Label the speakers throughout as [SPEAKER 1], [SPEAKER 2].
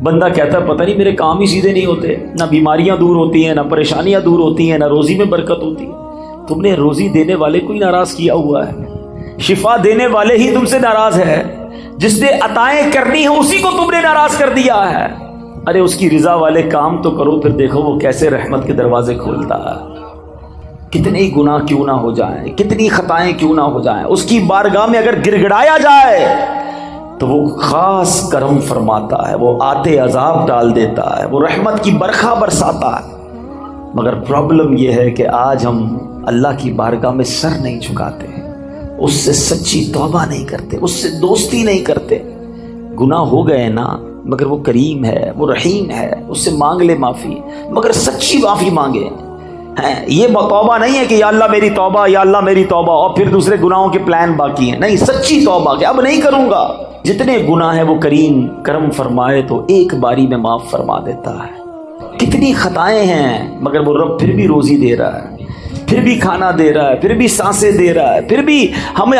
[SPEAKER 1] بندہ کہتا ہے پتہ نہیں میرے کام ہی سیدھے نہیں ہوتے، نہ بیماریاں دور ہوتی ہیں، نہ پریشانیاں دور ہوتی ہیں، نہ روزی میں برکت ہوتی ہے۔ تم نے روزی دینے والے کو ہی ناراض کیا ہوا ہے، شفا دینے والے ہی تم سے ناراض ہے، جس نے عطائیں کرنی ہیں اسی کو تم نے ناراض کر دیا ہے۔ ارے اس کی رضا والے کام تو کرو، پھر دیکھو وہ کیسے رحمت کے دروازے کھولتا ہے۔ کتنے ہی گناہ کیوں نہ ہو جائیں، کتنی خطائیں کیوں نہ ہو جائیں، اس کی بارگاہ میں اگر گر گڑایا جائے تو وہ خاص کرم فرماتا ہے، وہ آتے عذاب ڈال دیتا ہے، وہ رحمت کی برکھا برساتا ہے۔ مگر پرابلم یہ ہے کہ آج ہم اللہ کی بارگاہ میں سر نہیں جھکاتے، اس سے سچی توبہ نہیں کرتے، اس سے دوستی نہیں کرتے۔ گناہ ہو گئے نا، مگر وہ کریم ہے، وہ رحیم ہے، اس سے مانگ لے معافی، مگر سچی معافی مانگے۔ یہ توبہ نہیں ہے کہ یا اللہ میری توبہ، یا اللہ میری توبہ، اور پھر دوسرے گناہوں کے پلان باقی ہیں۔ نہیں، سچی توبہ کہ اب نہیں کروں گا۔ جتنے گناہ ہیں وہ کریم کرم فرمائے تو ایک باری میں معاف فرما دیتا ہے۔ کتنی خطائیں ہیں مگر وہ رب پھر بھی روزی دے رہا ہے، پھر بھی کھانا دے رہا ہے، پھر بھی سانسیں دے رہا ہے، پھر بھی ہم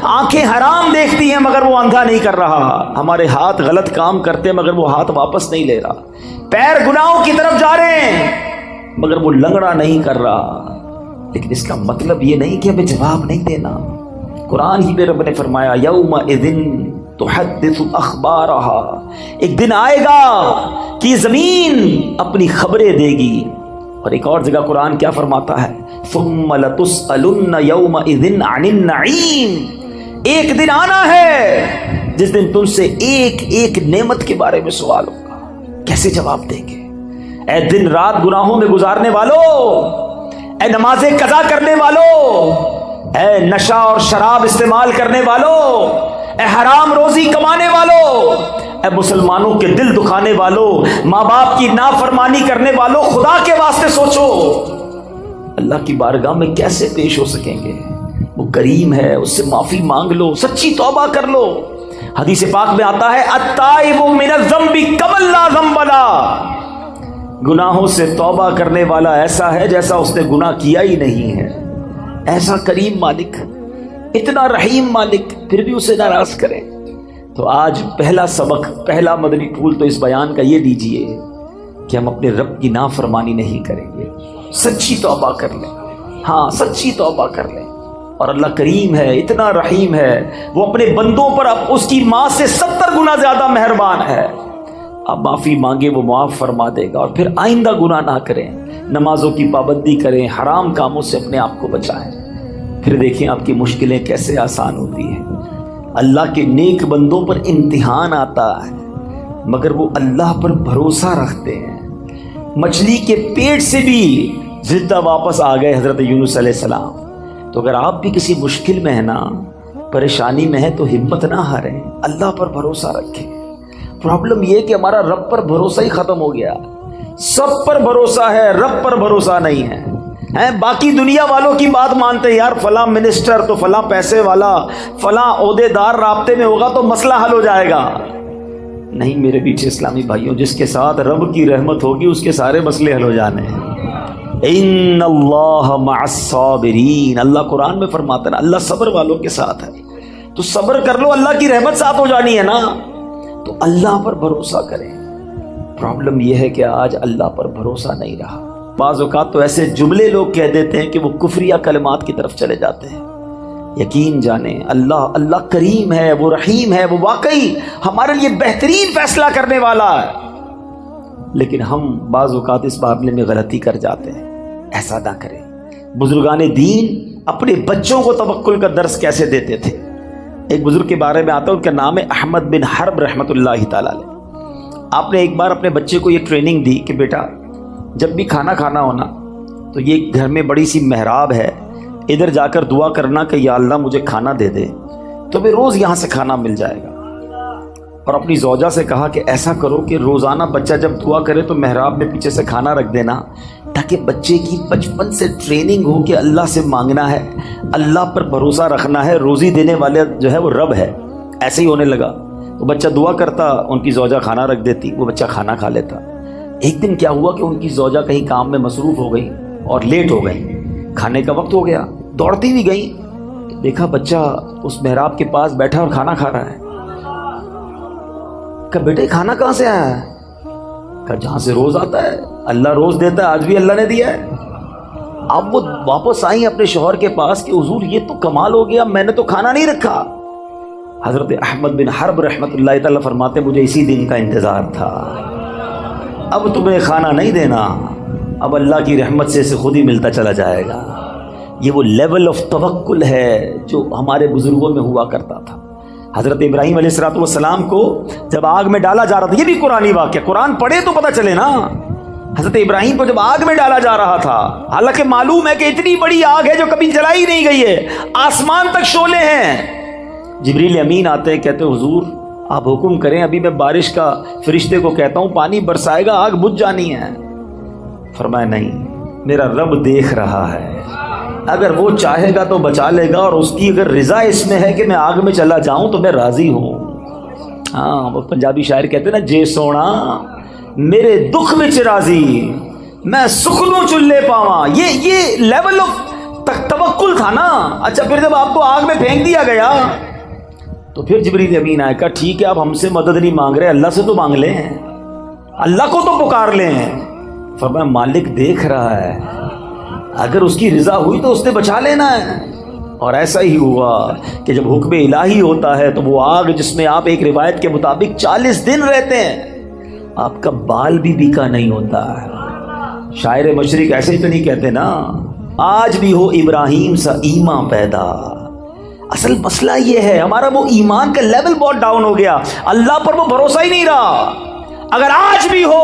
[SPEAKER 1] آنکھیں حرام دیکھتی ہیں مگر وہ اندھا نہیں کر رہا، ہمارے ہاتھ غلط کام کرتے ہیں مگر وہ ہاتھ واپس نہیں لے رہا، پیر گناہوں کی طرف جا رہے ہیں مگر وہ لنگڑا نہیں کر رہا۔ لیکن اس کا مطلب یہ نہیں کہ ہمیں جواب نہیں دینا۔ قرآن ہی میں رب نے فرمایا یومئذ تحدث اخبارہا، ایک دن آئے گا کہ زمین اپنی خبریں دے گی۔ اور ایک اور جگہ قرآن کیا فرماتا ہے، ثم لتسألن یومئذ عن النعیم، ایک دن آنا ہے جس دن تم سے ایک ایک نعمت کے بارے میں سوال ہوگا، کیسے جواب دیں گے؟ اے دن رات گناہوں میں گزارنے والوں، اے نمازیں قضا کرنے والوں، اے نشہ اور شراب استعمال کرنے والوں، اے حرام روزی کمانے والوں، اے مسلمانوں کے دل دکھانے والوں، ماں باپ کی نافرمانی کرنے والوں، خدا کے واسطے سوچو اللہ کی بارگاہ میں کیسے پیش ہو سکیں گے؟ وہ کریم ہے، اس سے معافی مانگ لو، سچی توبہ کر لو۔ حدیث پاک میں آتا ہے التائب من الذنب کمن لا ذنب لہ، گناہوں سے توبہ کرنے والا ایسا ہے جیسا اس نے گناہ کیا ہی نہیں ہے۔ ایسا کریم مالک، اتنا رحیم مالک، پھر بھی اسے ناراض کریں۔ تو آج پہلا سبق، پہلا مدنی پھول تو اس بیان کا یہ دیجئے کہ ہم اپنے رب کی نافرمانی نہیں کریں گے، سچی توبہ کر لیں۔ ہاں، سچی توبہ کر لیں۔ اور اللہ کریم ہے، اتنا رحیم ہے، وہ اپنے بندوں پر اب اس کی ماں سے 70 گنا زیادہ مہربان ہے۔ اب معافی مانگے وہ معاف فرما دے گا، اور پھر آئندہ گناہ نہ کریں، نمازوں کی پابندی کریں، حرام کاموں سے اپنے آپ کو بچائیں، پھر دیکھیں آپ کی مشکلیں کیسے آسان ہوتی ہیں۔ اللہ کے نیک بندوں پر امتحان آتا ہے مگر وہ اللہ پر بھروسہ رکھتے ہیں۔ مچھلی کے پیٹ سے بھی زندہ واپس آ گئے حضرت یونس علیہ السلام۔ تو اگر آپ بھی کسی مشکل میں ہیں نا، پریشانی میں ہے، تو ہمت نہ ہاریں، اللہ پر بھروسہ رکھیں۔ پرابلم یہ کہ ہمارا رب پر بھروسہ ہی ختم ہو گیا۔ سب پر بھروسہ ہے، رب پر بھروسہ نہیں ہے۔ باقی دنیا والوں کی بات مانتے ہیں، یار فلاں منسٹر تو فلاں پیسے والا، فلاں عہدے دار رابطے میں ہوگا تو مسئلہ حل ہو جائے گا۔ نہیں میرے بیچ اسلامی بھائیوں، جس کے ساتھ رب کی رحمت ہوگی اس کے سارے مسئلے حل ہو جانے ہیں۔ ان اللہ مع الصابرین، اللہ قرآن میں فرماتا ہے نا، اللہ صبر والوں کے ساتھ ہے۔ تو صبر کر لو، اللہ کی رحمت ساتھ ہو جانی ہے نا، تو اللہ پر بھروسہ کریں۔ پرابلم یہ ہے کہ آج اللہ پر بھروسہ نہیں رہا۔ بعض اوقات تو ایسے جملے لوگ کہہ دیتے ہیں کہ وہ کفریہ کلمات کی طرف چلے جاتے ہیں۔ یقین جانیں اللہ کریم ہے، وہ رحیم ہے، وہ واقعی ہمارے لیے بہترین فیصلہ کرنے والا ہے، لیکن ہم بعض اوقات اس معاملے میں غلطی کر جاتے ہیں۔ ایسا نہ کریں۔ بزرگان دین اپنے بچوں کو توکل کا درس کیسے دیتے تھے؟ ایک بزرگ کے بارے میں آتا ہے، ان کا نام ہے احمد بن حرب رحمۃ اللہ تعالی علیہ۔ آپ نے ایک بار اپنے بچے کو یہ ٹریننگ دی کہ بیٹا جب بھی کھانا کھانا ہونا تو یہ گھر میں بڑی سی محراب ہے، ادھر جا کر دعا کرنا کہ یا اللہ مجھے کھانا دے دے، تو پھر روز یہاں سے کھانا مل جائے گا۔ اور اپنی زوجہ سے کہا کہ ایسا کرو کہ روزانہ بچہ جب دعا کرے تو محراب میں پیچھے سے کھانا رکھ دینا، تاکہ بچے کی بچپن سے ٹریننگ ہو کہ اللہ سے مانگنا ہے، اللہ پر بھروسہ رکھنا ہے، روزی دینے والے جو ہے وہ رب ہے۔ ایسے ہی ہونے لگا، وہ بچہ دعا کرتا، ان کی زوجہ کھانا رکھ دیتی، وہ بچہ کھانا کھا لیتا۔ ایک دن کیا ہوا کہ ان کی زوجہ کہیں کام میں مصروف ہو گئی اور لیٹ ہو گئی، کھانے کا وقت ہو گیا، دوڑتی ہوئی گئی، دیکھا بچہ اس محراب کے پاس بیٹھا اور کھانا کھا رہا ہے۔ کہا بیٹے کھانا کہاں سے آیا ہے؟ کہ جہاں سے روز آتا ہے، اللہ روز دیتا ہے، آج بھی اللہ نے دیا ہے۔ اب وہ واپس آئیں اپنے شوہر کے پاس کہ حضور یہ تو کمال ہو گیا، میں نے تو کھانا نہیں رکھا۔ حضرت احمد بن حرب رحمۃ اللہ تعالیٰ فرماتے مجھے اسی دن کا انتظار تھا، اب تمہیں کھانا نہیں دینا، اب اللہ کی رحمت سے اسے خود ہی ملتا چلا جائے گا۔ یہ وہ لیول آف توکل ہے جو ہمارے بزرگوں میں ہوا کرتا تھا۔ حضرت ابراہیم علیہ السلام کو جب آگ میں ڈالا جا رہا تھا، یہ بھی قرآنی واقعہ، قرآن پڑھے تو پتہ چلے نا، حضرت ابراہیم کو جب آگ میں ڈالا جا رہا تھا، حالانکہ معلوم ہے کہ اتنی بڑی آگ ہے جو کبھی جلائی نہیں گئی ہے، آسمان تک شعلے ہیں، جبریل امین آتے ہیں، کہتے حضور آپ حکم کریں، ابھی میں بارش کا فرشتے کو کہتا ہوں پانی برسائے گا، آگ بجھ جانی ہے۔ فرمایا نہیں، میرا رب دیکھ رہا ہے، اگر وہ چاہے گا تو بچا لے گا، اور اس کی اگر رضا اس میں ہے کہ میں آگ میں چلا جاؤں تو میں راضی ہوں۔ ہاں وہ پنجابی شاعر کہتے ہیں نا، جے سونا میرے دکھ وچ راضی، میں سکھ نوں چلے پاواں۔ یہ لیول آف توکل تھا نا۔ اچھا پھر جب آپ کو آگ میں پھینک دیا گیا تو پھر جبریل امین آئے، کہا ٹھیک ہے آپ ہم سے مدد نہیں مانگ رہے، اللہ سے تو مانگ لیں، اللہ کو تو پکار لیں۔ فرمایا مالک دیکھ رہا ہے، اگر اس کی رضا ہوئی تو اس نے بچا لینا ہے۔ اور ایسا ہی ہوا کہ جب حکم الہی ہوتا ہے تو وہ آگ جس میں آپ ایک روایت کے مطابق 40 دن رہتے ہیں، آپ کا بال بھی بیکا نہیں ہوتا ہے۔ شاعر مشرق ایسے ہی تو نہیں کہتے نا، آج بھی ہو ابراہیم سا ایمان پیدا۔ اصل مسئلہ یہ ہے ہمارا وہ ایمان کا لیول بہت ڈاؤن ہو گیا، اللہ پر وہ بھروسہ ہی نہیں رہا۔ اگر آج بھی ہو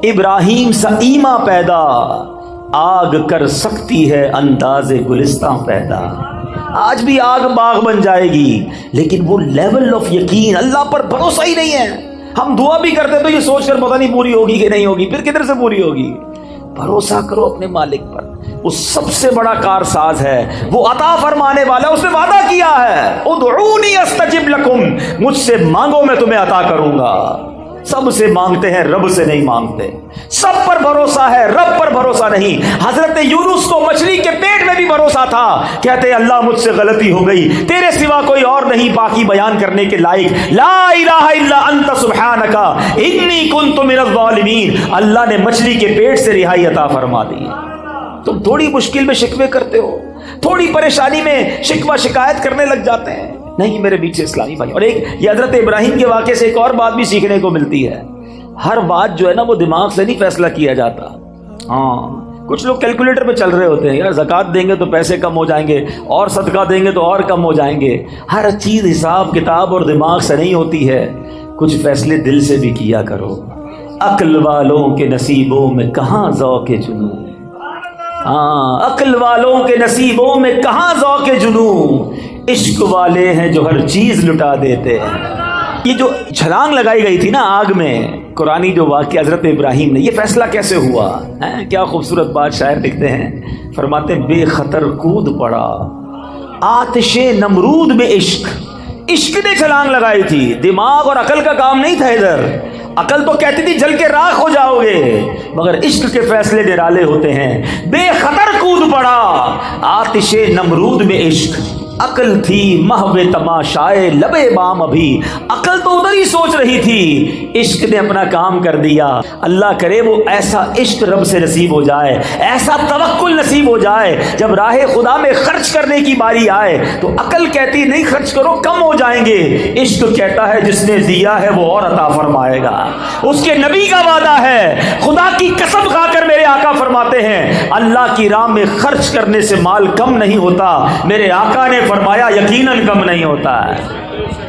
[SPEAKER 1] ابراہیم سا ایمان پیدا، آگ کر سکتی ہے انداز گلستان پیدا۔ آج بھی آگ باغ بن جائے گی، لیکن وہ لیول آف یقین، اللہ پر بھروسہ ہی نہیں ہے۔ ہم دعا بھی کرتے تو یہ سوچ کر پتہ نہیں پوری ہوگی کہ نہیں ہوگی، پھر کدھر سے پوری ہوگی؟ بھروسہ کرو اپنے مالک پر، وہ سب سے بڑا کارساز ہے، وہ عطا فرمانے والا، اس نے وعدہ کیا ہے ادعونی استجب لکم، مجھ سے مانگو میں تمہیں عطا کروں گا۔ سب سے مانگتے ہیں، رب سے نہیں مانگتے۔ سب پر بھروسہ ہے، رب پر بھروسہ نہیں۔ حضرت یونس کو مچھلی کے پیٹ میں بھی بھروسہ تھا، کہتے اللہ مجھ سے غلطی ہو گئی، تیرے سوا کوئی اور نہیں پاکی بیان کرنے کے لائق، لا الہ الا انت سبحانک انی کنت من الظالمین۔ اللہ نے مچھلی کے پیٹ سے رہائی عطا فرما دی۔ تم تھوڑی مشکل میں شکوے کرتے ہو، تھوڑی پریشانی میں شکوہ شکایت کرنے لگ جاتے ہیں۔ نہیں میرے بیچ سے اسلامی بھائی، اور ایک یہ حضرت ابراہیم کے واقعے سے ایک اور بات بھی سیکھنے کو ملتی ہے، ہر بات جو ہے نا وہ دماغ سے نہیں فیصلہ کیا جاتا۔ ہاں کچھ لوگ کیلکولیٹر پہ چل رہے ہوتے ہیں، یار زکوٰۃ دیں گے تو پیسے کم ہو جائیں گے، اور صدقہ دیں گے تو اور کم ہو جائیں گے۔ ہر چیز حساب کتاب اور دماغ سے نہیں ہوتی ہے، کچھ فیصلے دل سے بھی کیا کرو۔ عقل والوں کے نصیبوں میں کہاں ذوق جنون، ہاں عقل والوں کے نصیبوں میں کہاں ذوق جنون، عشق والے ہیں جو ہر چیز لٹا دیتے ہیں۔ یہ جو چھلانگ لگائی گئی تھی نا آگ میں، قرآنی جو واقعہ حضرت ابراہیم نے، یہ فیصلہ کیسے ہوا ہے؟ کیا خوبصورت بات شاعر لکھتے ہیں، فرماتے بے خطر کود پڑا آتش نمرود میں عشق۔ عشق نے چھلانگ لگائی تھی، دماغ اور عقل کا کام نہیں تھا ادھر۔ عقل تو کہتی تھی جل کے راکھ ہو جاؤ گے، مگر عشق کے فیصلے نرالے ہوتے ہیں۔ بے خطر کود پڑا آتش نمرود میں عشق، عقل تھی محو تماشائے لبے بام ابھی۔ عقل تو ادھر ہی سوچ رہی تھی، عشق نے اپنا کام کر دیا۔ اللہ کرے وہ ایسا عشق رب سے نصیب ہو جائے، ایسا توکل نصیب ہو جائے، جب راہ خدا میں خرچ کرنے کی باری آئے تو عقل کہتی نہیں خرچ کرو کم ہو جائیں گے، عشق کہتا ہے جس نے دیا ہے وہ اور عطا فرمائے گا۔ اس کے نبی کا وعدہ ہے، خدا کی قسم کھا کر میرے آقا فرماتے ہیں اللہ کی راہ میں خرچ کرنے سے مال کم نہیں ہوتا، میرے آقا نے فرمایا یقیناً کم نہیں ہوتا ہے۔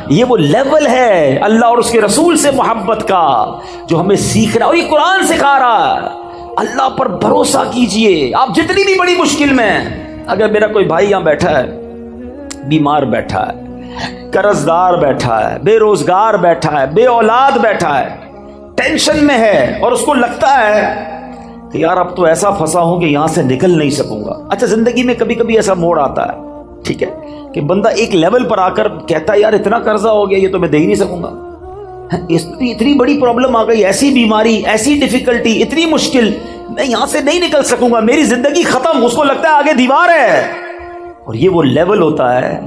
[SPEAKER 1] یہ وہ لیول ہے اللہ اور اس کے رسول سے محبت کا جو ہمیں سیکھنا، اور یہ قرآن سکھا رہا ہے۔ اللہ پر بھروسہ کیجئے، آپ جتنی بھی بڑی مشکل میں، اگر میرا کوئی بھائی یہاں بیٹھا ہے، بیمار بیٹھا ہے، قرض دار بیٹھا ہے، بے روزگار بیٹھا ہے، بے اولاد بیٹھا ہے، ٹینشن میں ہے، اور اس کو لگتا ہے کہ یار اب تو ایسا پھنسا ہوں کہ یہاں سے نکل نہیں سکوں گا۔ اچھا زندگی میں کبھی کبھی ایسا موڑ آتا ہے، ٹھیک ہے، کہ بندہ ایک لیول پر آ کر کہتا ہے یار اتنا قرضہ ہو گیا یہ تو میں دے ہی نہیں سکوں گا، اتنی بڑی پرابلم آ گئی، ایسی بیماری، ایسی ڈیفیکلٹی، اتنی مشکل، میں یہاں سے نہیں نکل سکوں گا، میری زندگی ختم۔ اس کو لگتا ہے آگے دیوار ہے، اور یہ وہ لیول ہوتا ہے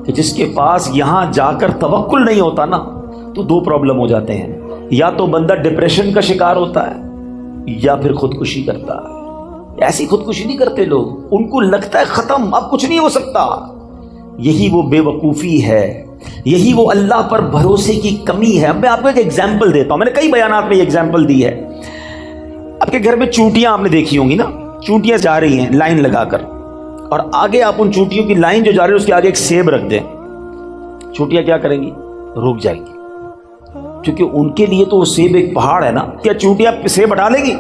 [SPEAKER 1] کہ جس کے پاس یہاں جا کر توکل نہیں ہوتا نا تو دو پرابلم ہو جاتے ہیں۔ یا تو بندہ ڈپریشن کا شکار ہوتا ہے یا پھر خودکشی کرتا ہے۔ ایسی خودکشی نہیں کرتے لوگ، ان کو لگتا ہے ختم، اب کچھ نہیں ہو سکتا۔ یہی وہ بے وقوفی ہے، یہی وہ اللہ پر بھروسے کی کمی ہے۔ اب میں آپ کو ایک ایگزامپل دیتا ہوں، میں نے کئی بیانات میں یہ ایگزامپل دی ہے۔ آپ کے گھر میں چونٹیاں آپ نے دیکھی ہوں گی نا، چونٹیاں جا رہی ہیں لائن لگا کر، اور آگے آپ ان چونٹیوں کی لائن جو جا رہی ہے اس کے آگے ایک سیب رکھ دیں، چونٹیاں کیا کریں گی؟ رک جائیں گی، کیونکہ ان کے لیے تو وہ سیب ایک پہاڑ ہے نا۔ کیا چونٹیاں سیب ہٹا لیں گی؟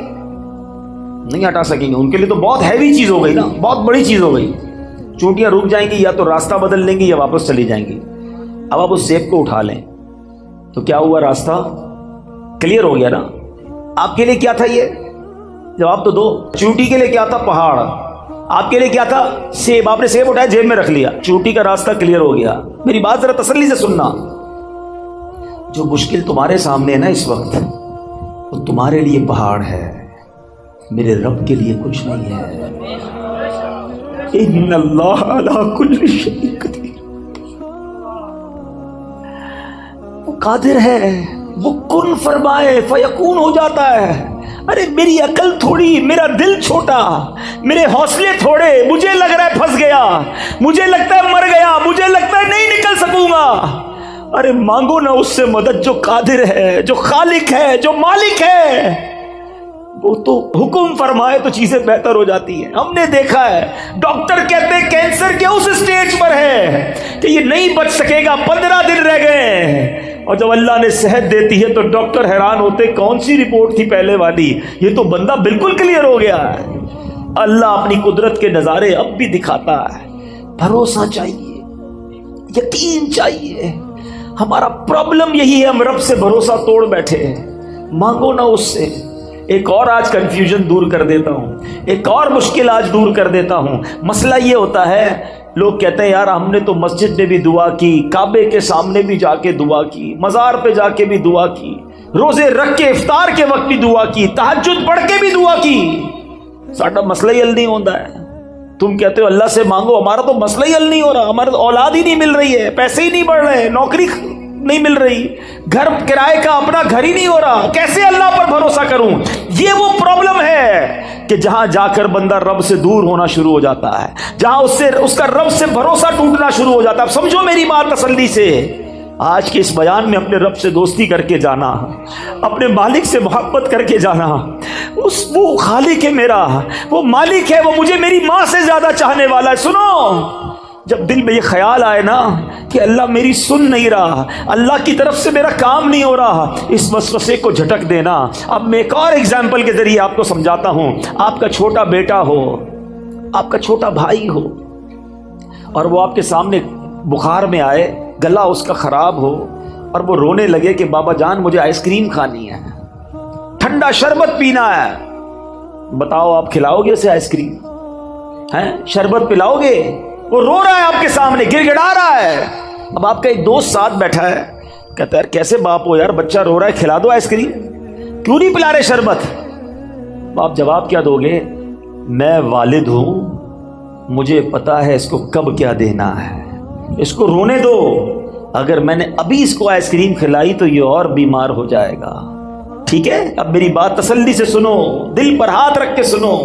[SPEAKER 1] نہیں ہٹا سکیں گے، ان کے لیے تو بہت ہیوی چیز ہو گئی نا، بہت بڑی چیز ہو گئی۔ چونٹیاں رک جائیں گی، یا تو راستہ بدل لیں گی یا واپس چلی جائیں گی۔ اب آپ اس سیب کو اٹھا لیں تو کیا ہوا؟ راستہ کلیئر ہو گیا نا۔ آپ کے لیے کیا تھا؟ یہ جواب تو دو۔ چونٹی کے لیے کیا تھا؟ پہاڑ۔ آپ کے لیے کیا تھا؟ سیب۔ آپ نے سیب اٹھایا، جیب میں رکھ لیا، چونٹی کا راستہ کلیئر ہو گیا۔ میری بات ذرا تسلی سے سننا، جو مشکل تمہارے سامنے ہے نا اس وقت، وہ تمہارے لیے پہاڑ ہے، میرے رب کے لیے کچھ نہیں ہے۔ ان اللہ علی کل شیء قدیر، وہ قادر ہے، وہ کن فرمائے فیکون ہو جاتا ہے۔ ارے میری عقل تھوڑی، میرا دل چھوٹا، میرے حوصلے تھوڑے، مجھے لگ رہا ہے پھنس گیا، مجھے لگتا ہے مر گیا، مجھے لگتا ہے نہیں نکل سکوں گا۔ ارے مانگو نا اس سے مدد جو قادر ہے، جو خالق ہے، جو مالک ہے۔ وہ تو حکم فرمائے تو چیزیں بہتر ہو جاتی ہیں۔ ہم نے دیکھا ہے ڈاکٹر کہتے ہیں کینسر کے اس سٹیج پر ہے کہ یہ نہیں بچ سکے گا، 15 دن رہ گئے، اور جب اللہ نے صحت دیتی ہے تو ڈاکٹر حیران ہوتے کون سی رپورٹ تھی پہلے والی، یہ تو بندہ بالکل کلیئر ہو گیا ہے۔ اللہ اپنی قدرت کے نظارے اب بھی دکھاتا ہے۔ بھروسہ چاہیے، یقین چاہیے۔ ہمارا پرابلم یہی ہے، ہم رب سے بھروسہ توڑ بیٹھے ہیں۔ مانگو نا اس سے۔ ایک اور آج کنفیوژن دور کر دیتا ہوں، ایک اور مشکل آج دور کر دیتا ہوں۔ مسئلہ یہ ہوتا ہے، لوگ کہتے ہیں یار ہم نے تو مسجد میں بھی دعا کی، کعبے کے سامنے بھی جا کے دعا کی، مزار پہ جا کے بھی دعا کی، روزے رکھ کے افطار کے وقت بھی دعا کی، تہجد پڑھ کے بھی دعا کی، ساڈا مسئلہ ہی حل نہیں ہوتا ہے۔ تم کہتے ہو اللہ سے مانگو، ہمارا تو مسئلہ ہی حل نہیں ہو رہا، ہمارا تو اولاد ہی نہیں مل رہی ہے، پیسے ہی نہیں بڑھ رہے، نوکری نہیں مل رہی، گھر کرائے کا اپنا گھر ہی نہیں ہو رہا، کیسے اللہ پر بھروسہ کروں؟ یہ وہ پرابلم ہے کہ جہاں جا کر بندہ رب سے دور ہونا شروع ہو جاتا ہے، جہاں اس کا رب سے بھروسہ ٹوٹنا شروع ہو جاتا ہے۔ اب سمجھو میری بات تسلی سے، آج کے اس بیان میں اپنے رب سے دوستی کر کے جانا، اپنے مالک سے محبت کر کے جانا۔ وہ خالق ہے میرا، وہ مالک ہے، وہ مجھے میری ماں سے زیادہ چاہنے والا ہے۔ سنو، جب دل میں یہ خیال آئے نا کہ اللہ میری سن نہیں رہا، اللہ کی طرف سے میرا کام نہیں ہو رہا، اس وسوسے کو جھٹک دینا۔ اب میں ایک اور ایگزامپل کے ذریعے آپ کو سمجھاتا ہوں۔ آپ کا چھوٹا بیٹا ہو، آپ کا چھوٹا بھائی ہو، اور وہ آپ کے سامنے بخار میں آئے، گلا اس کا خراب ہو، اور وہ رونے لگے کہ بابا جان مجھے آئس کریم کھانی ہے، ٹھنڈا شربت پینا ہے۔ بتاؤ آپ کھلاؤ گے اسے آئس کریم؟ ہیں؟ شربت پلاؤ گے؟ وہ رو رہا ہے آپ کے سامنے، گر گڑا رہا ہے۔ اب آپ کا ایک دوست ساتھ بیٹھا ہے، کہتا ہے کیسے باپ ہو یار، بچہ رو رہا ہے، کھلا دو آئس کریم، کیوں نہیں پلا رہے شربت؟ آپ جواب کیا دو گے؟ میں والد ہوں، مجھے پتا ہے اس کو کب کیا دینا ہے، اس کو رونے دو، اگر میں نے ابھی اس کو آئس کریم کھلائی تو یہ اور بیمار ہو جائے گا۔ ٹھیک ہے؟ اب میری بات تسلی سے سنو، دل پر ہاتھ رکھ کے سنو۔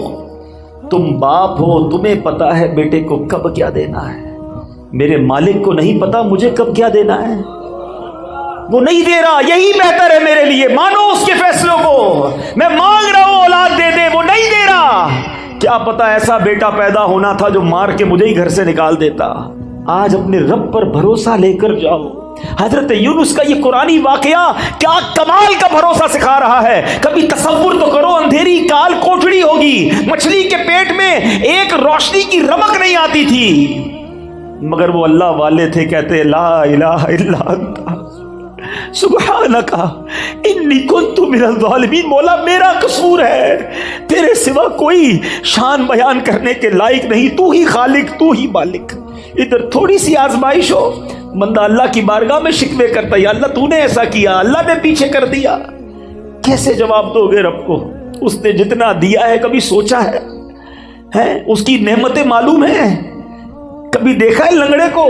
[SPEAKER 1] تم باپ ہو، تمہیں پتا ہے بیٹے کو کب کیا دینا ہے، میرے مالک کو نہیں پتا مجھے کب کیا دینا ہے، وہ نہیں دے رہا، یہی بہتر ہے میرے لیے، مانو اس کے فیصلوں کو۔ میں مانگ رہا ہوں اولاد دے دے، وہ نہیں دے رہا، کیا پتا ایسا بیٹا پیدا ہونا تھا جو مار کے مجھے ہی گھر سے نکال دیتا۔ آج اپنے رب پر بھروسہ لے کر جاؤ۔ حضرت یونس کا یہ قرآنی واقعہ کیا کمال کا بھروسہ سکھا رہا ہے۔ کبھی تصور تو کرو، اندھیری کال کوٹڑی ہوگی، مچھلی کے پیٹ میں ایک روشنی کی رمق نہیں آتی تھی، مگر وہ اللہ والے تھے، کہتے لا الہ الا انت سبحانک انی کنت من الظالمین۔ مولا میرا قصور ہے، تیرے سوا کوئی شان بیان کرنے کے لائق نہیں، تو ہی خالق، تو ہی مالک۔ ادھر تھوڑی سی آزمائش ہو، بندہ اللہ کی بارگاہ میں شکوے کرتا ہے، یا اللہ تو نے ایسا کیا، اللہ نے پیچھے کر دیا۔ کیسے جواب دو گے رب کو؟ اس نے جتنا دیا ہے کبھی سوچا ہے؟ اس کی نعمتیں معلوم ہیں؟ کبھی دیکھا ہے لنگڑے کو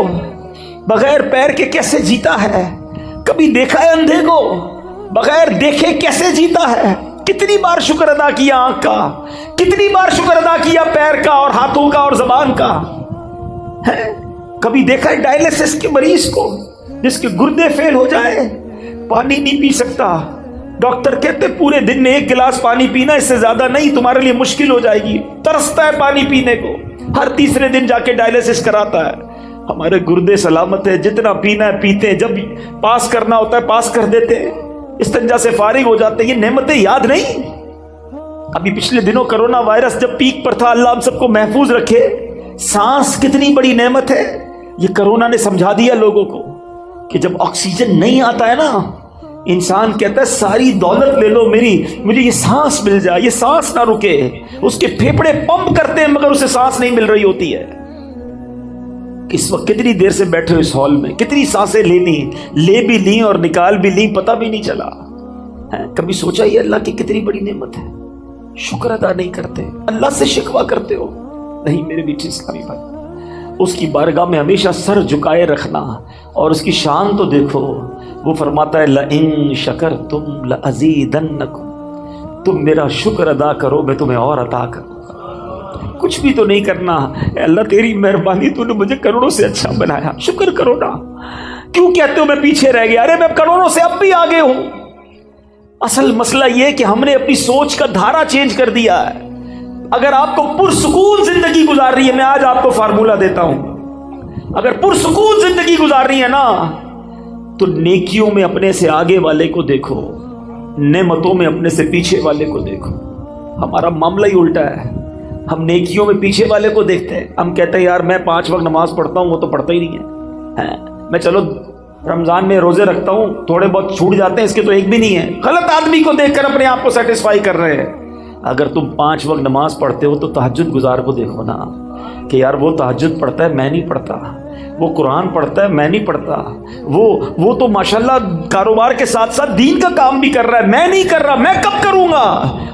[SPEAKER 1] بغیر پیر کے کیسے جیتا ہے؟ کبھی دیکھا ہے اندھے کو؟ بغیر دیکھے کیسے جیتا ہے؟ کتنی بار شکر ادا کیا آنکھ کا، کتنی بار شکر ادا کیا پیر کا اور ہاتھوں کا اور زبان کا؟ کبھی دیکھا ہے ڈائلیسس کے مریض کو جس کے گردے فیل ہو جائے، پانی نہیں پی سکتا، ڈاکٹر کہتے پورے دن میں 1 گلاس پانی پینا، اس سے زیادہ نہیں، تمہارے لیے مشکل ہو جائے گی، ترستا ہے پانی پینے کو، ہر تیسرے دن جا کے ڈائلیسس کراتا ہے۔ ہمارے گردے سلامت ہے، جتنا پینا ہے پیتے ہیں، جب پاس کرنا ہوتا ہے پاس کر دیتے ہیں، استنجا سے فارغ ہو جاتے ہیں۔ یہ نعمتیں یاد نہیں؟ ابھی پچھلے دنوں کرونا وائرس جب پیک پر تھا، اللہ ہم سب کو محفوظ رکھے، سانس کتنی بڑی نعمت ہے، یہ کرونا نے سمجھا دیا لوگوں کو کہ جب آکسیجن نہیں آتا ہے نا، انسان کہتا ہے ساری دولت لے لو میری، مجھے یہ سانس مل جائے، یہ سانس نہ رکے۔ اس کے پھیپھڑے پمپ کرتے ہیں مگر اسے سانس نہیں مل رہی ہوتی ہے۔ اس وقت کتنی دیر سے بیٹھے ہو اس ہال میں، کتنی سانسیں لینی، لے بھی لیں اور نکال بھی لیں، پتہ بھی نہیں چلا۔ کبھی سوچا یہ اللہ کی کتنی بڑی نعمت ہے؟ شکر ادا نہیں کرتے، اللہ سے شکوہ کرتے ہو۔ نہیں میرے میٹھے اسلامی بھائی، اس کی بارگاہ میں ہمیشہ سر جھکائے رکھنا، اور اس کی شان تو دیکھو، وہ فرماتا ہے لَإِن شَكَرْتُمْ لَأَزِيدَنَّكُمْ، تم میرا شکر ادا کرو میں تمہیں اور عطا کروں۔ کچھ بھی تو نہیں کرنا، اے اللہ تیری مہربانی، تو نے مجھے کروڑوں سے اچھا بنایا، شکر کرو نا۔ کیوں کہتے ہو میں پیچھے رہ گیا؟ ارے میں کروڑوں سے اب بھی آگے ہوں۔ اصل مسئلہ یہ کہ ہم نے اپنی سوچ کا دھارا چینج کر دیا ہے۔ اگر آپ کو پرسکون زندگی گزار رہی ہے، میں آج آپ کو فارمولہ دیتا ہوں، اگر پرسکون زندگی گزار رہی ہے نا، تو نیکیوں میں اپنے سے آگے والے کو دیکھو، نعمتوں میں اپنے سے پیچھے والے کو دیکھو۔ ہمارا معاملہ ہی الٹا ہے، ہم نیکیوں میں پیچھے والے کو دیکھتے ہیں۔ ہم کہتے ہیں یار میں 5 وقت نماز پڑھتا ہوں، وہ تو پڑھتا ہی نہیں ہے، میں چلو رمضان میں روزے رکھتا ہوں، تھوڑے بہت چھوٹ جاتے ہیں، اس کے تو ایک بھی نہیں ہے۔ غلط آدمی کو دیکھ کر اپنے آپ کو سیٹسفائی کر رہے ہیں۔ اگر تم 5 وقت نماز پڑھتے ہو تو تہجد گزار کو دیکھو نا، کہ یار وہ تہجد پڑھتا ہے میں نہیں پڑھتا، وہ قرآن پڑھتا ہے میں نہیں پڑھتا، وہ تو ماشاءاللہ کاروبار کے ساتھ ساتھ دین کا کام بھی کر رہا ہے، میں نہیں کر رہا، میں کب کروں گا؟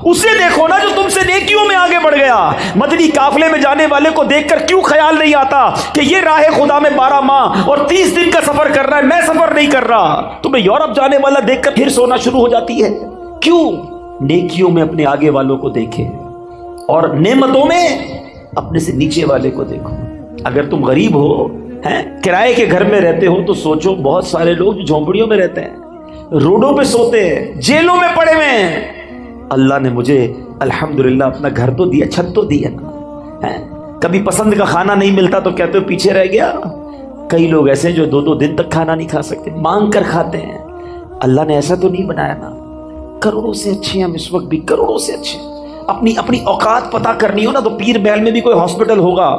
[SPEAKER 1] اسے دیکھو نا جو تم سے نیکیوں میں آگے بڑھ گیا۔ مدنی قافلے میں جانے والے کو دیکھ کر کیوں خیال نہیں آتا کہ یہ راہ خدا میں 12 ماہ اور 30 دن کا سفر کر رہا ہے، میں سفر نہیں کر رہا؟ تمہیں یورپ جانے والا دیکھ کر پھر سونا شروع ہو جاتی ہے۔ کیوں؟ نیکیوں میں اپنے آگے والوں کو دیکھے، اور نعمتوں میں اپنے سے نیچے والے کو دیکھو۔ اگر تم غریب ہو، کرائے کے گھر میں رہتے ہو، تو سوچو بہت سارے لوگ جو جھونپڑیوں میں رہتے ہیں، روڈوں پہ سوتے ہیں، جیلوں میں پڑے ہوئے ہیں۔ اللہ نے مجھے الحمدللہ اپنا گھر تو دیا، چھت تو دی ہے نا۔ کبھی پسند کا کھانا نہیں ملتا تو کہتے ہو پیچھے رہ گیا۔ کئی لوگ ایسے ہیں جو 2 دن تک کھانا نہیں کھا سکتے، مانگ کر کھاتے ہیں۔ اللہ نے ایسا تو نہیں بنایا نا۔ کروڑوں سے اچھے ہیں ہم اس وقت بھی، کروڑوں سے اچھے۔ اپنی اوقات پتہ کرنی ہو نا تو پیر محل میں بھی کوئی ہاسپٹل ہوگا،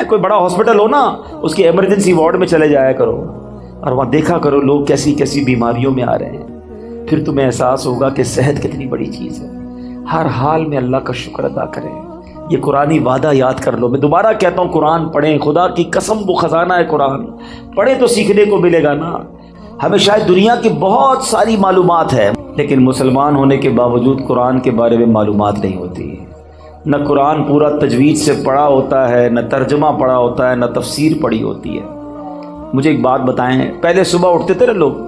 [SPEAKER 1] کوئی بڑا ہاسپٹل ہو نا، اس کے ایمرجنسی وارڈ میں چلے جایا کرو اور وہاں دیکھا کرو لوگ کیسی کیسی بیماریوں میں آ رہے ہیں۔ پھر تمہیں احساس ہوگا کہ صحت کتنی بڑی چیز ہے۔ ہر حال میں اللہ کا شکر ادا کریں۔ یہ قرآنی وعدہ یاد کر لو۔ میں دوبارہ کہتا ہوں قرآن پڑھیں، خدا کی قسم وہ خزانہ ہے قرآن، پڑھیں تو سیکھنے کو ملے گا نا۔ ہمیں شاید دنیا کی بہت ساری معلومات ہے، لیکن مسلمان ہونے کے باوجود قرآن کے بارے میں معلومات نہیں ہوتی۔ نہ قرآن پورا تجوید سے پڑھا ہوتا ہے، نہ ترجمہ پڑھا ہوتا ہے، نہ تفسیر پڑھی ہوتی ہے۔ مجھے ایک بات بتائیں، پہلے صبح اٹھتے تھے نا لوگ،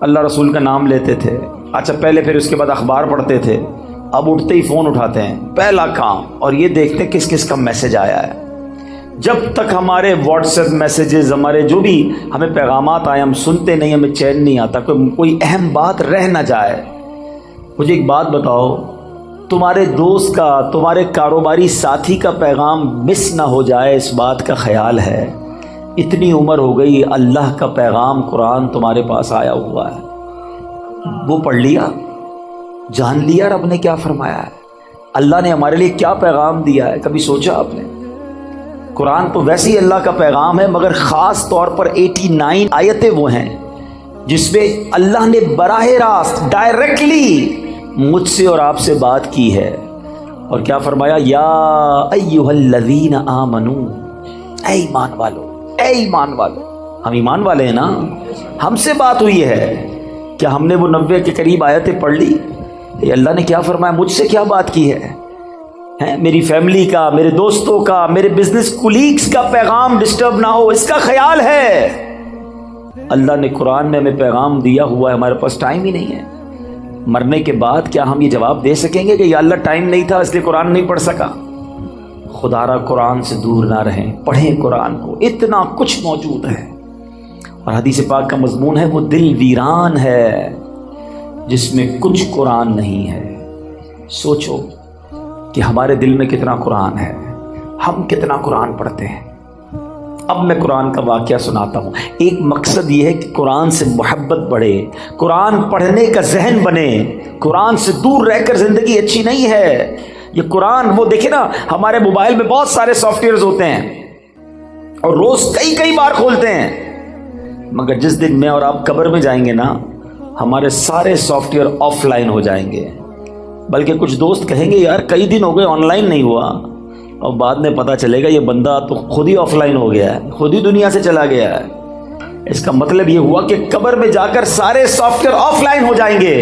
[SPEAKER 1] اللہ رسول کا نام لیتے تھے، اچھا پہلے پھر اس کے بعد اخبار پڑھتے تھے، اب اٹھتے ہی فون اٹھاتے ہیں پہلا کام، اور یہ دیکھتے ہیں کس کس کا میسج آیا ہے۔ جب تک ہمارے واٹس ایپ میسیجز، ہمارے جو بھی ہمیں پیغامات آئے، ہم سنتے نہیں، ہمیں چین نہیں آتا، کوئی اہم بات رہ نہ جائے۔ مجھے ایک بات بتاؤ، تمہارے دوست کا، تمہارے کاروباری ساتھی کا پیغام مس نہ ہو جائے، اس بات کا خیال ہے؟ اتنی عمر ہو گئی، اللہ کا پیغام قرآن تمہارے پاس آیا ہوا ہے، وہ پڑھ لیا، جان لیا رب نے کیا فرمایا ہے، اللہ نے ہمارے لیے کیا پیغام دیا ہے؟ کبھی سوچا آپ نے؟ قرآن تو ویسے ہی اللہ کا پیغام ہے، مگر خاص طور پر 89 آیتیں وہ ہیں جس میں اللہ نے براہ راست ڈائریکٹلی مجھ سے اور آپ سے بات کی ہے، اور کیا فرمایا؟ یا ایھا الذین آمنو، اے ایمان والو، اے ایمان والو۔ ہم ایمان والے ہیں نا، ہم سے بات ہوئی ہے، کیا ہم نے وہ 90 کے قریب آیتیں پڑھ لی؟ اللہ نے کیا فرمایا؟ مجھ سے کیا بات کی ہے؟ میری فیملی کا، میرے دوستوں کا، میرے بزنس کولیگز کا پیغام ڈسٹرب نہ ہو، اس کا خیال ہے۔ اللہ نے قرآن میں ہمیں پیغام دیا ہوا ہے, ہمارے پاس ٹائم ہی نہیں ہے. مرنے کے بعد کیا ہم یہ جواب دے سکیں گے کہ یا اللہ ٹائم نہیں تھا اس لیے قرآن نہیں پڑھ سکا؟ خدا را قرآن سے دور نہ رہیں, پڑھیں قرآن کو, اتنا کچھ موجود ہے. اور حدیث پاک کا مضمون ہے وہ دل ویران ہے جس میں کچھ قرآن نہیں ہے. سوچو کہ ہمارے دل میں کتنا قرآن ہے, ہم کتنا قرآن پڑھتے ہیں. اب میں قرآن کا واقعہ سناتا ہوں. ایک مقصد یہ ہے کہ قرآن سے محبت بڑھے, قرآن پڑھنے کا ذہن بنے. قرآن سے دور رہ کر زندگی اچھی نہیں ہے. یہ قرآن, وہ دیکھیں نا ہمارے موبائل میں بہت سارے سافٹ ویئرز ہوتے ہیں اور روز کئی بار کھولتے ہیں, مگر جس دن میں اور آپ قبر میں جائیں گے نا ہمارے سارے سافٹ ویئر آف لائن ہو جائیں گے. بلکہ کچھ دوست کہیں گے یار کئی دن ہو گئے آن لائن نہیں ہوا, اور بعد میں پتہ چلے گا یہ بندہ تو خود ہی آف لائن ہو گیا ہے, خود ہی دنیا سے چلا گیا ہے. اس کا مطلب یہ ہوا کہ قبر میں جا کر سارے سافٹ ویئر آف لائن ہو جائیں گے,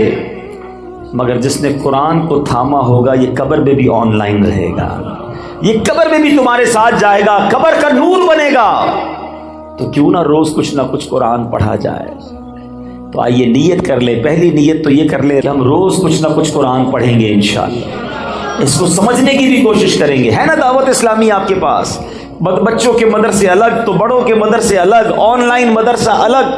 [SPEAKER 1] مگر جس نے قرآن کو تھاما ہوگا یہ قبر میں بھی آن لائن رہے گا, یہ قبر میں بھی تمہارے ساتھ جائے گا, قبر کا نور بنے گا. تو کیوں نہ روز کچھ نہ کچھ قرآن پڑھا جائے. تو آئیے نیت کر لے, پہلی نیت تو یہ کر لے کہ ہم روز کچھ نہ کچھ قرآن پڑھیں گے انشاءاللہ. اس کو سمجھنے کی بھی کوشش کریں گے. ہے نا دعوت اسلامی آپ کے پاس, بچوں کے مدرسے الگ تو بڑوں کے مدرسے الگ, آن لائن مدرسہ الگ.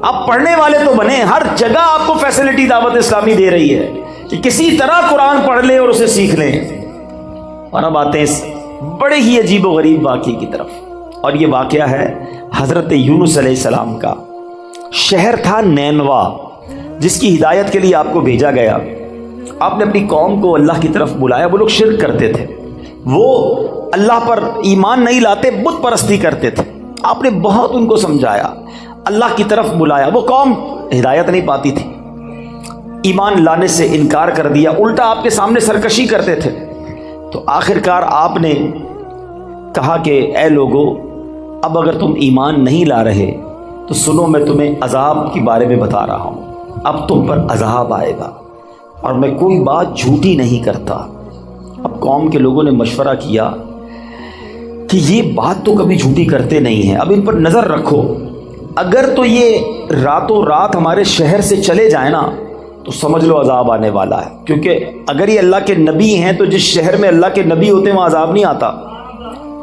[SPEAKER 1] آپ پڑھنے والے تو بنے, ہر جگہ آپ کو فیسلٹی دعوت اسلامی دے رہی ہے کہ کسی طرح قرآن پڑھ لیں اور اسے سیکھ لیں. اور اب آتے ہیں اس بڑے ہی عجیب و غریب واقعے کی طرف, اور یہ واقعہ ہے حضرت یونس علیہ السلام کا. شہر تھا نینوا جس کی ہدایت کے لیے آپ کو بھیجا گیا. آپ نے اپنی قوم کو اللہ کی طرف بلایا. وہ لوگ شرک کرتے تھے, وہ اللہ پر ایمان نہیں لاتے, بت پرستی کرتے تھے. آپ نے بہت ان کو سمجھایا, اللہ کی طرف بلایا. وہ قوم ہدایت نہیں پاتی تھی, ایمان لانے سے انکار کر دیا, الٹا آپ کے سامنے سرکشی کرتے تھے. تو آخرکار آپ نے کہا کہ اے لوگو, اب اگر تم ایمان نہیں لا رہے تو سنو میں تمہیں عذاب کے بارے میں بتا رہا ہوں. اب تم پر عذاب آئے گا اور میں کوئی بات جھوٹی نہیں کرتا. اب قوم کے لوگوں نے مشورہ کیا کہ یہ بات تو کبھی جھوٹی کرتے نہیں ہیں, اب ان پر نظر رکھو. اگر تو یہ راتوں رات ہمارے شہر سے چلے جائیں نا تو سمجھ لو عذاب آنے والا ہے. کیونکہ اگر یہ اللہ کے نبی ہیں تو جس شہر میں اللہ کے نبی ہوتے ہیں وہاں عذاب نہیں آتا.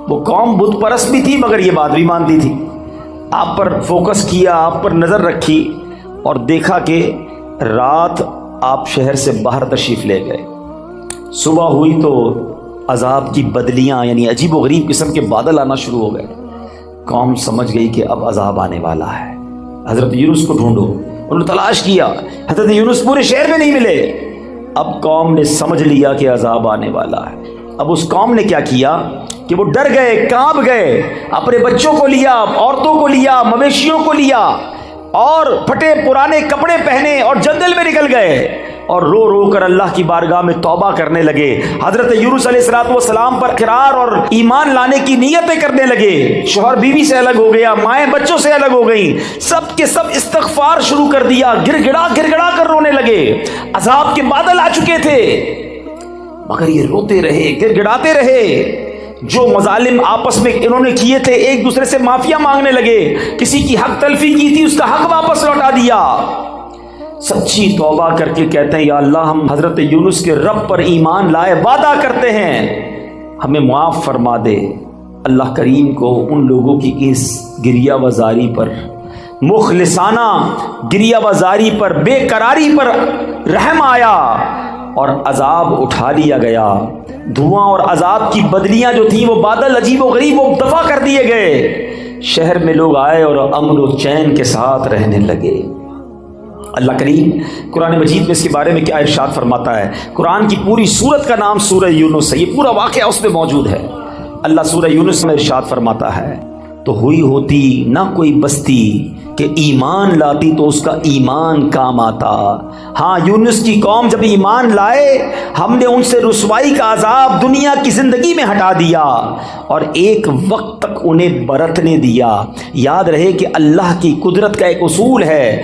[SPEAKER 1] وہ قوم بت پرست بھی تھی مگر یہ بات بھی مانتی تھی. آپ پر فوکس کیا, آپ پر نظر رکھی اور دیکھا کہ رات آپ شہر سے باہر تشریف لے گئے. صبح ہوئی تو عذاب کی بدلیاں یعنی عجیب و غریب قسم کے بادل آنا شروع ہو گئے. قوم سمجھ گئی کہ اب عذاب آنے والا ہے. حضرت یونس کو ڈھونڈو. انہوں نے تلاش کیا, حضرت یونس پورے شہر میں نہیں ملے. اب قوم نے سمجھ لیا کہ عذاب آنے والا ہے. اب اس قوم نے کیا کیا کہ وہ ڈر گئے, کانپ گئے, اپنے بچوں کو لیا, عورتوں کو لیا, مویشیوں کو لیا اور پھٹے پرانے کپڑے پہنے اور جنگل میں نکل گئے اور رو رو کر اللہ کی بارگاہ میں توبہ کرنے لگے. حضرت یونس علیہ السلام پر اقرار اور ایمان لانے کی نیتیں کرنے لگے. شوہر بیوی سے الگ ہو گیا, مائیں بچوں سے الگ ہو گئیں, سب کے سب استغفار شروع کر دیا, گر گڑا کر رونے لگے. عذاب کے بادل آ چکے تھے مگر یہ روتے رہے, گر گڑاتے رہے. جو مظالم آپس میں انہوں نے کیے تھے ایک دوسرے سے معافیا مانگنے لگے. کسی کی حق تلفی کی تھی اس کا حق واپس لوٹا دیا. سچی توبہ کر کے کہتے ہیں یا اللہ ہم حضرت یونس کے رب پر ایمان لائے, وعدہ کرتے ہیں ہمیں معاف فرما دے. اللہ کریم کو ان لوگوں کی اس گریہ وزاری پر, مخلصانہ گریہ وزاری پر, بے قراری پر رحم آیا اور عذاب اٹھا لیا گیا. دھواں اور عذاب کی بدلیاں جو تھیں وہ بادل عجیب و غریب وہ دفع کر دیے گئے. شہر میں لوگ آئے اور امن و چین کے ساتھ رہنے لگے. اللہ کریم قرآن مجید میں اس کے بارے میں کیا ارشاد فرماتا ہے. قرآن کی پوری سورت کا نام سورہ یونس ہے, یہ پورا واقعہ اس میں موجود ہے. اللہ سورہ یونس میں ارشاد فرماتا ہے تو ہوئی ہوتی نہ کوئی بستی کہ ایمان لاتی تو اس کا ایمان کام آتا. ہاں یونس کی قوم جب ایمان لائے ہم نے ان سے رسوائی کا عذاب دنیا کی زندگی میں ہٹا دیا اور ایک وقت تک انہیں برتنے دیا. یاد رہے کہ اللہ کی قدرت کا ایک اصول ہے